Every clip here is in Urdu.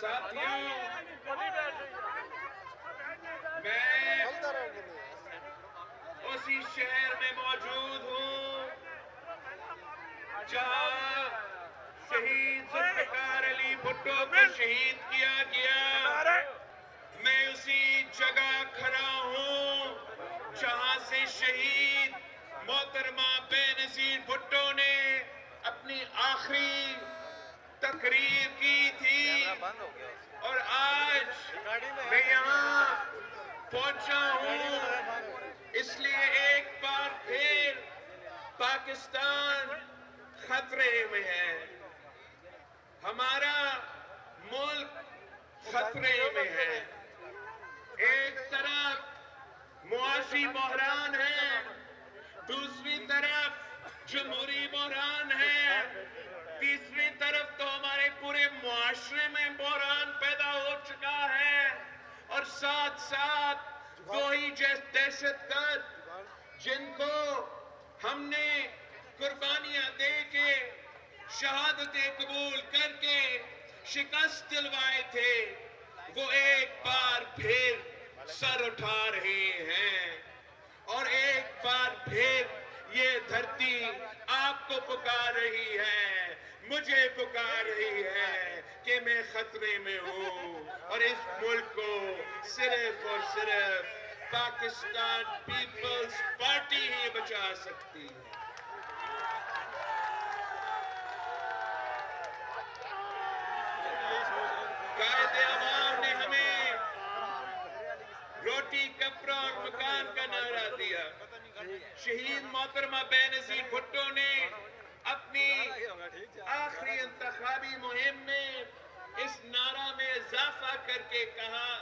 ساتھیوں، میں اسی شہر میں موجود ہوں جہاں شہید ذوالفقار علی بھٹو کو شہید کیا گیا۔ میں اسی جگہ کھڑا ہوں جہاں سے شہید محترمہ بے نظیر بھٹو نے اپنی آخری تقریر کی تھی، اور آج میں یہاں پہنچا ہوں اس لیے ایک بار پھر پاکستان خطرے میں ہے، ہمارا ملک خطرے میں ہے۔ ایک طرف معاشی بحران ہے، دوسری طرف جمہوری بحران ہے، تیسری طرف تو ہمارے پورے معاشرے میں بحران پیدا ہو چکا ہے، اور ساتھ ساتھ دو ہی دہشت گرد جن کو ہم نے قربانیاں دے کے شہادتیں قبول کر کے شکست دلوائے تھے، وہ ایک بار پھر سر اٹھا رہے ہیں، اور ایک بار پھر یہ دھرتی آپ کو پکار رہی ہے، مجھے پکار رہی ہے کہ میں خطرے میں ہوں، اور اس ملک کو صرف اور صرف پاکستان پیپلز پارٹی ہی بچا سکتی ہے۔ قائد عوام نے ہمیں روٹی کپڑا اور مکان کا نعرہ دیا۔ شہید محترمہ بے نظیر بھٹو نے اپنی آخری انتخابی مہم میں اس نعرہ میں اضافہ کر کے کہا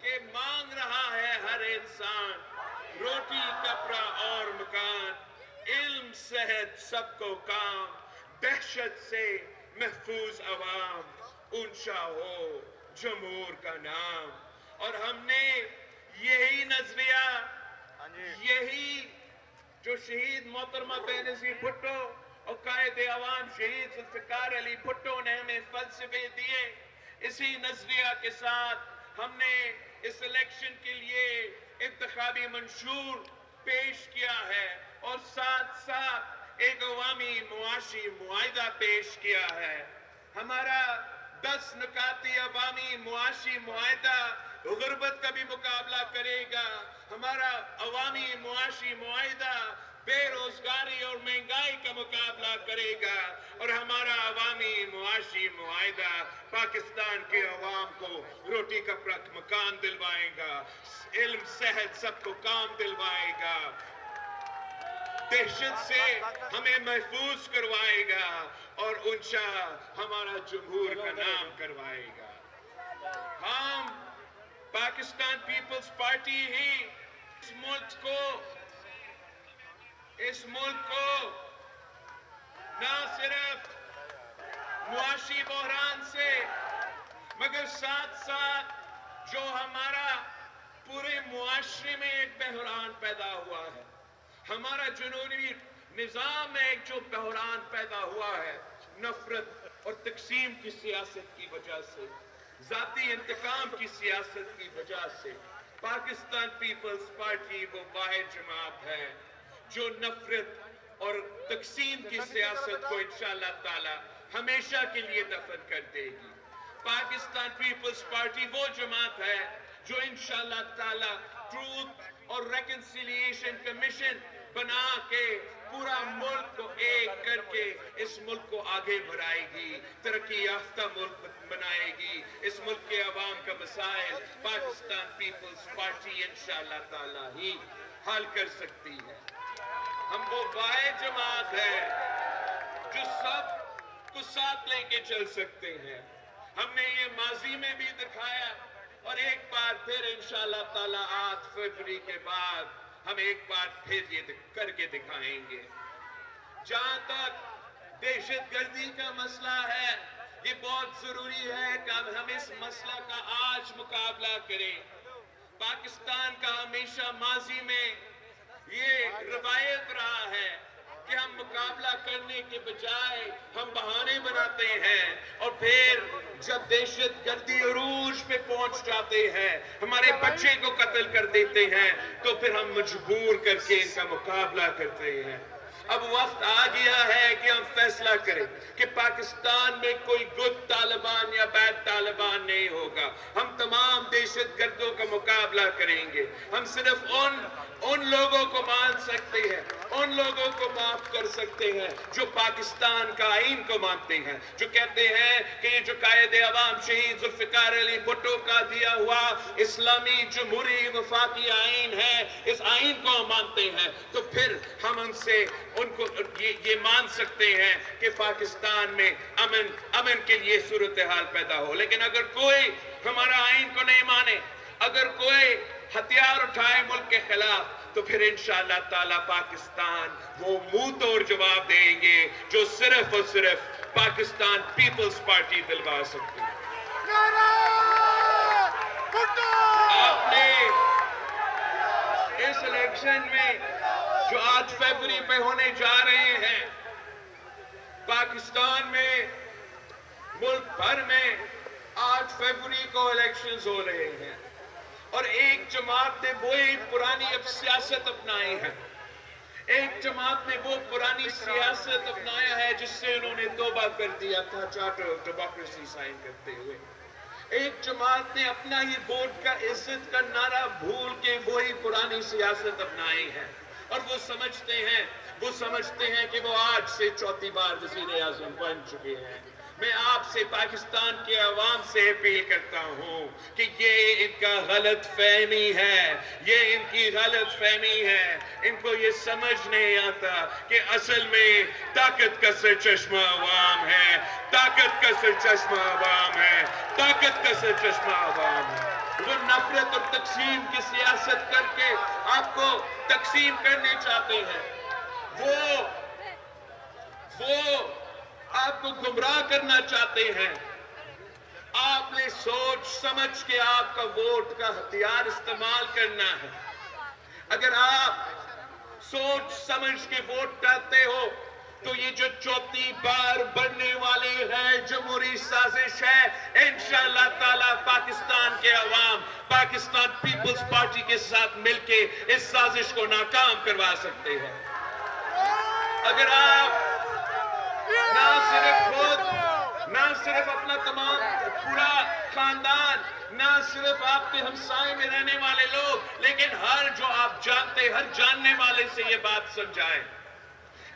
کہ مانگ رہا ہے ہر انسان روٹی کپڑا اور مکان، علم صحت سب کو کام، دہشت سے محفوظ عوام، اونچا ہو جمہور کا نام۔ اور ہم نے یہی نظریہ، یہی جو شہید محترمہ بے نظیر بھٹو اور قائد عوام شہید ذوالفقار علی بھٹو نے ہمیں فلسفے دیے، اسی نظریہ کے ساتھ ہم نے اس الیکشن کے لیے انتخابی منشور پیش کیا ہے، اور ساتھ ساتھ ایک عوامی معاشی معاہدہ پیش کیا ہے۔ ہمارا 10 نکاتی عوامی معاشی معاہدہ غربت کا بھی مقابلہ کرے گا، ہمارا عوامی معاشی معاہدہ بے روزگاری اور مہنگائی کا مقابلہ کرے گا، اور ہمارا عوامی معاشی معاہدہ پاکستان کے عوام کو روٹی کپڑا مکان دلوائے گا، علم صحت سب کو کام دلوائے گا، دہشت سے ہمیں محفوظ کروائے گا، اور اونچا ہمارا جمہور کا نام کروائے گا۔ ہم پاکستان پیپلز پارٹی ہی اس ملک کو نہ صرف معاشی بحران سے، مگر ساتھ ساتھ جو ہمارا پورے معاشرے میں ایک بحران پیدا ہوا ہے، ہمارا جنوبی نظام میں ایک جو بحران پیدا ہوا ہے، نفرت اور تقسیم کی سیاست کی وجہ سے، ذاتی انتقام کی سیاست کی وجہ سے، پاکستان پیپلز پارٹی وہ واحد جماعت ہے جو نفرت اور تقسیم کی سیاست کو انشاءاللہ تعالی ہمیشہ کے لیے دفن کر دے گی۔ پاکستان پیپلز پارٹی وہ جماعت ہے جو انشاءاللہ تعالی ٹروتھ اور ریکنسیلیشن کمیشن بنا کے پورا ملک کو ایک کر کے اس ملک کو آگے بڑھائے گی، ترقی یافتہ ملک بنائے گی۔ اس ملک کے عوام کا مسائل پاکستان پیپلز پارٹی انشاءاللہ تعالی ہی حل کر سکتی ہے۔ ہم وہ واحد جماعت ہے جو سب کو ساتھ لے کے چل سکتے ہیں۔ ہم نے یہ ماضی میں بھی دکھایا، اور ایک بار پھر انشاءاللہ تعالی 8 فروری کے بعد ہم ایک بار پھر یہ کر کے دکھائیں گے۔ جہاں تک دہشت گردی کا مسئلہ ہے، یہ بہت ضروری ہے کہ ہم اس مسئلہ کا آج مقابلہ کریں۔ پاکستان کا ہمیشہ ماضی میں یہ روایت رہا ہے کہ ہم مقابلہ کرنے کے بجائے ہم بہانے بناتے ہیں اور پھر جب دہشت گردی عروج پہ پہنچ جاتے ہیں ہمارے بچے کو قتل کر دیتے ہیں تو پھر ہم مجبور کر کے ان کا مقابلہ کرتے ہیں۔ اب وقت آ گیا ہے کہ ہم فیصلہ کریں کہ پاکستان میں کوئی گڈ طالبان یا بیڈ طالبان نہیں ہوگا۔ ہم تمام دہشت گردوں کا مقابلہ کریں گے۔ ہم صرف ان لوگوں کو مان سکتے ہیں، ان لوگوں کو معاف کر سکتے ہیں جو پاکستان کا آئین کو مانتے ہیں، جو کہتے ہیں کہ یہ جو قائد عوام شہید ذوالفقار علی بھٹو کا دیا ہوا اسلامی جمہوری وفاقی آئین ہے، اس آئین کو ہم مانتے ہیں، تو پھر ہم ان سے ان کو یہ مان سکتے ہیں کہ پاکستان میں امن کے لیے صورتحال پیدا ہو۔ لیکن اگر کوئی ہمارا آئین کو نہیں مانے، اگر کوئی ہتھیار اٹھائے ملک کے خلاف، تو پھر انشاءاللہ تعالی پاکستان وہ منہ توڑ جواب دیں گے جو صرف اور صرف پاکستان پیپلز پارٹی دلوا سکتی ہے۔ آپ نے اس الیکشن میں جو 8 فروری پہ ہونے جا رہے ہیں، پاکستان میں ملک بھر میں 8 فروری کو الیکشنز ہو رہے ہیں اور ایک جماعت نے وہی پرانی اب سیاست اپنائی ہے، ایک جماعت نے وہ پرانی سیاست اپنایا ہے جس سے انہوں نے توبہ کر دیا تھا چارٹر آف ڈیموکریسی سائن کرتے ہوئے۔ ایک جماعت نے اپنا ہی ووٹ کا عزت کا نعرہ بھول کے وہی پرانی سیاست اپنائی ہے اور وہ سمجھتے ہیں کہ وہ آج سے 4تھی بار وزیر اعظم بن چکے ہیں۔ میں آپ سے پاکستان کے عوام سے اپیل کرتا ہوں کہ یہ ان کا غلط فہمی ہے، یہ ان کی غلط فہمی ہے۔ ان کو یہ سمجھ نہیں آتا کہ اصل میں طاقت کا سرچشمہ عوام ہے، طاقت کا سرچشمہ عوام ہے، طاقت کا سرچشمہ عوام ہے۔ وہ نفرت اور تقسیم کی سیاست کر کے آپ کو تقسیم کرنے چاہتے ہیں، وہ آپ کو گمراہ کرنا چاہتے ہیں۔ آپ نے سوچ سمجھ کے آپ کا ووٹ کا ہتھیار استعمال کرنا ہے۔ اگر آپ سوچ سمجھ کے ووٹ ڈالتے ہو تو یہ جو 4تھی بار بڑھنے والے ہے جمہوری سازش ہے، انشاءاللہ تعالی پاکستان کے عوام پاکستان پیپلز پارٹی کے ساتھ مل کے اس سازش کو ناکام کروا سکتے ہیں۔ اگر آپ نہ صرف اپنا تمام پورا خاندان، نہ صرف آپ کے ہمسائے میں رہنے والے لوگ، لیکن ہر جو آپ جانتے، ہر جاننے والے سے یہ بات سمجھائیں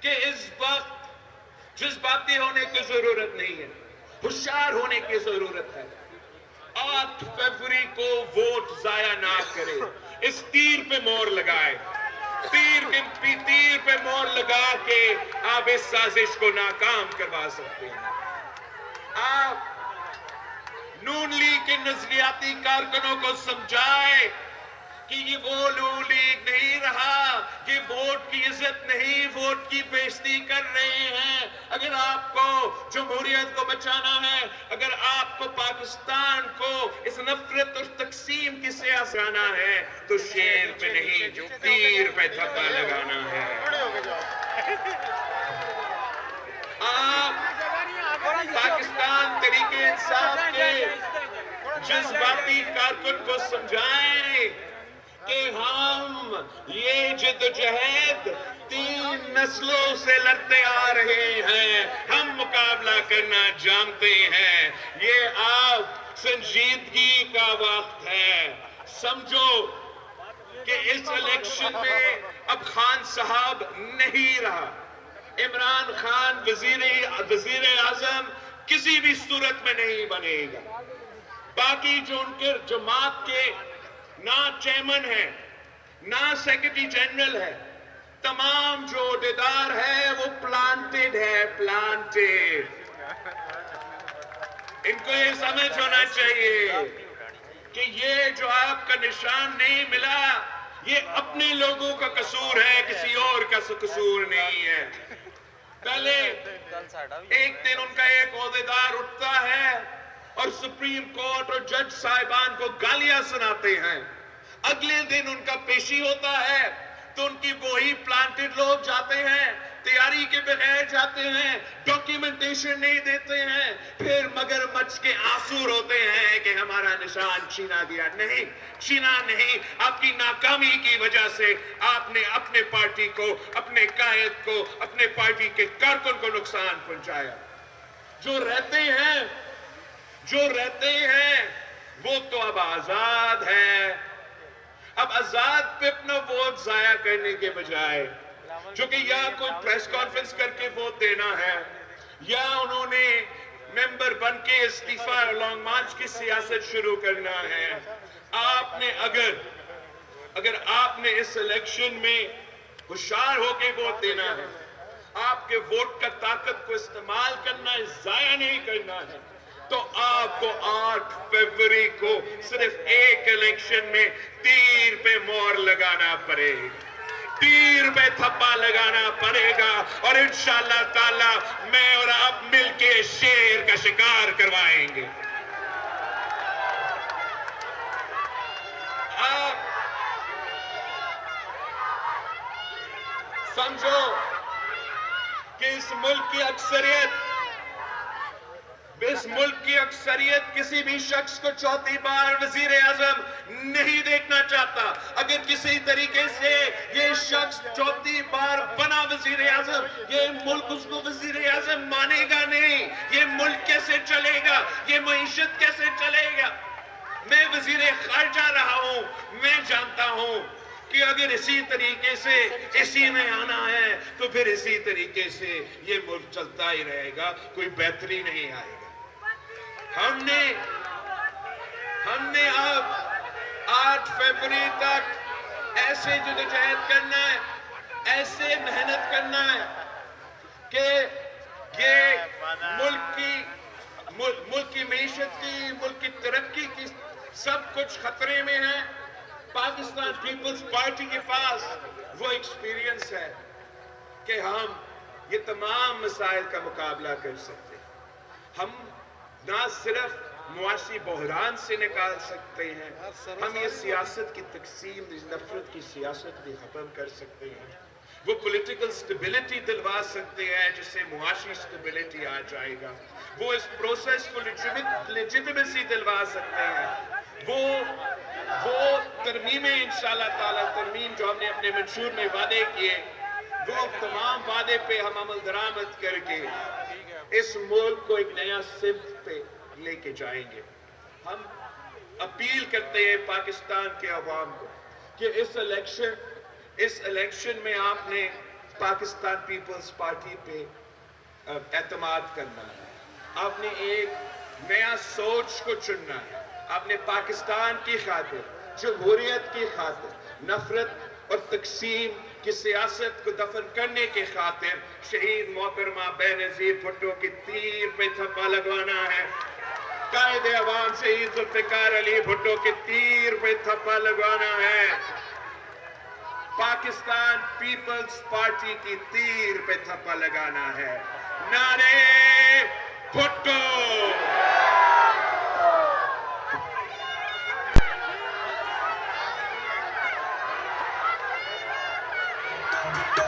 کہ اس وقت جس باتی ہونے کی ضرورت نہیں ہے، ہوشیار ہونے کی ضرورت ہے۔ 8 فروری کو ووٹ ضائع نہ کرے، اس تیر پہ مور لگائے، تیر پہ مور لگا کے آپ اس سازش کو ناکام کروا سکتے ہیں۔ آپ نون لیگ کے نظریاتی کارکنوں کو سمجھائے کہ یہ وہ نون لیگ نہیں رہا، یہ ووٹ کی عزت نہیں، ووٹ کی بےعزتی کر رہے ہیں۔ اگر آپ کو جمہوریت کو بچانا ہے، اگر آپ کو پاکستان کو اس نفرت اور تقسیم کی سیاست آنا ہے تو شیر پہ نہیں تیر پہ دھبا لگانا ہے۔ آپ پاکستان تحریک انصاف کے جذباتی کارکن کو سمجھائیں کہ ہم یہ جدوجہد 3 نسلوں سے لڑتے آ رہے ہیں، ہم مقابلہ کرنا جانتے ہیں۔ یہ آپ سنجیدگی کا وقت ہے۔ سمجھو کہ اس الیکشن میں اب خان صاحب نہیں رہا، عمران خان وزیر اعظم کسی بھی صورت میں نہیں بنے گا۔ باقی جو ان کے جماعت کے نہ چیئرمین ہے، نہ سیکرٹری جنرل ہے، تمام جو عہدیدار ہے وہ پلانٹڈ ہے، پلانٹڈ۔ ان کو یہ سمجھ ہونا چاہیے کہ یہ جو آپ کا نشان نہیں ملا، یہ اپنے لوگوں کا قصور ہے، کسی اور کا قصور نہیں ہے۔ پہلے ایک دن ان کا ایک عہدیدار اٹھتا ہے اور سپریم کورٹ اور جج صاحبان کو گالیاں سناتے ہیں، اگلے دن ان کا پیشی ہوتا ہے تو ان کی وہی پلانٹڈ لوگ جاتے ہیں تیاری کے بغیر جاتے ہیں, ڈاکیومنٹیشن نہیں دیتے ہیں, پھر مگر مچھ کے آنسو روتے ہیں کہ ہمارا نشان چھینا دیا. نہیں, چھینا نہیں. آپ کی ناکامی کی وجہ سے آپ نے اپنے پارٹی کو, اپنے قائد کو, اپنے پارٹی کے کارکن کو نقصان پہنچایا. جو رہتے ہیں وہ تو اب آزاد ہے. اب آزاد پہ اپنا ووٹ ضائع کرنے کے بجائے, جو کہ یا کوئی پریس کانفرنس کر کے ووٹ دینا ہے, یا انہوں نے ممبر بن کے استعفیٰ لانگ مارچ کی سیاست شروع کرنا ہے. آپ نے اگر آپ نے اس الیکشن میں ہوشیار ہو کے ووٹ دینا ہے, آپ کے ووٹ کا طاقت کو استعمال کرنا ہے, ضائع نہیں کرنا ہے, تو آپ کو 8 فروری کو صرف ایک الیکشن میں تیر پہ مور لگانا پڑے گا, تیر پہ تھپا لگانا پڑے گا, اور انشاءاللہ تعالی میں اور آپ مل کے شیر کا شکار کروائیں گے. آپ سمجھو کہ اس ملک کی اکثریت کسی بھی شخص کو چوتھی بار وزیر اعظم نہیں دیکھنا چاہتا. اگر کسی طریقے سے یہ شخص چوتھی بار بنا وزیر اعظم, یہ ملک اس کو وزیر اعظم مانے گا نہیں. یہ ملک کیسے چلے گا, یہ معیشت کیسے چلے گا؟ میں وزیر خارجہ رہا ہوں, میں جانتا ہوں کہ اگر اسی طریقے سے اسی میں آنا ہے تو پھر اسی طریقے سے یہ ملک چلتا ہی رہے گا, کوئی بہتری نہیں آئے گا. ہم نے اب 8 فروری تک ایسے جدوجہد کرنا ہے, ایسے محنت کرنا ہے کہ یہ ملک کی معیشت کی, ملک کی ترقی کی سب کچھ خطرے میں ہے. پاکستان پیپلز پارٹی کے پاس وہ ایکسپیرینس ہے کہ ہم یہ تمام مسائل کا مقابلہ کر سکتے ہیں. ہم نہ صرف معاشی بحران سے نکال سکتے ہیں, ہم یہ سیاست کی تقسیم, نفرت کی سیاست بھی ختم کر سکتے ہیں. وہ پولیٹیکل سٹیبلٹی دلوا سکتے ہیں جس سے معاشی سٹیبلٹی آ جائے گا. وہ اس پروسیس کو لیجٹیمیسی دلوا سکتے ہیں. وہ ترمیمیں انشاءاللہ تعالی, ترمیم جو ہم نے اپنے منشور میں وعدے کیے, وہ تمام وعدے پہ ہم عمل درآمد کر کے اس ملک کو ایک نیا سمت پہ لے کے جائیں گے. ہم اپیل کرتے ہیں پاکستان کے عوام کو کہ اس الیکشن میں آپ نے پاکستان پیپلز پارٹی پہ اعتماد کرنا ہے. آپ نے ایک نیا سوچ کو چننا ہے. آپ نے پاکستان کی خاطر, جمہوریت کی خاطر, نفرت اور تقسیم کی سیاست کو دفن کرنے کے خاطر شہید محترمہ بینظیر بھٹو کی تیر پہ تھپا لگوانا ہے. قائد عوام شہید ذوالفقار علی بھٹو کی تیر پہ تھپا لگوانا ہے. پاکستان پیپلز پارٹی کی تیر پہ تھپا لگانا ہے. نعرے بھٹو.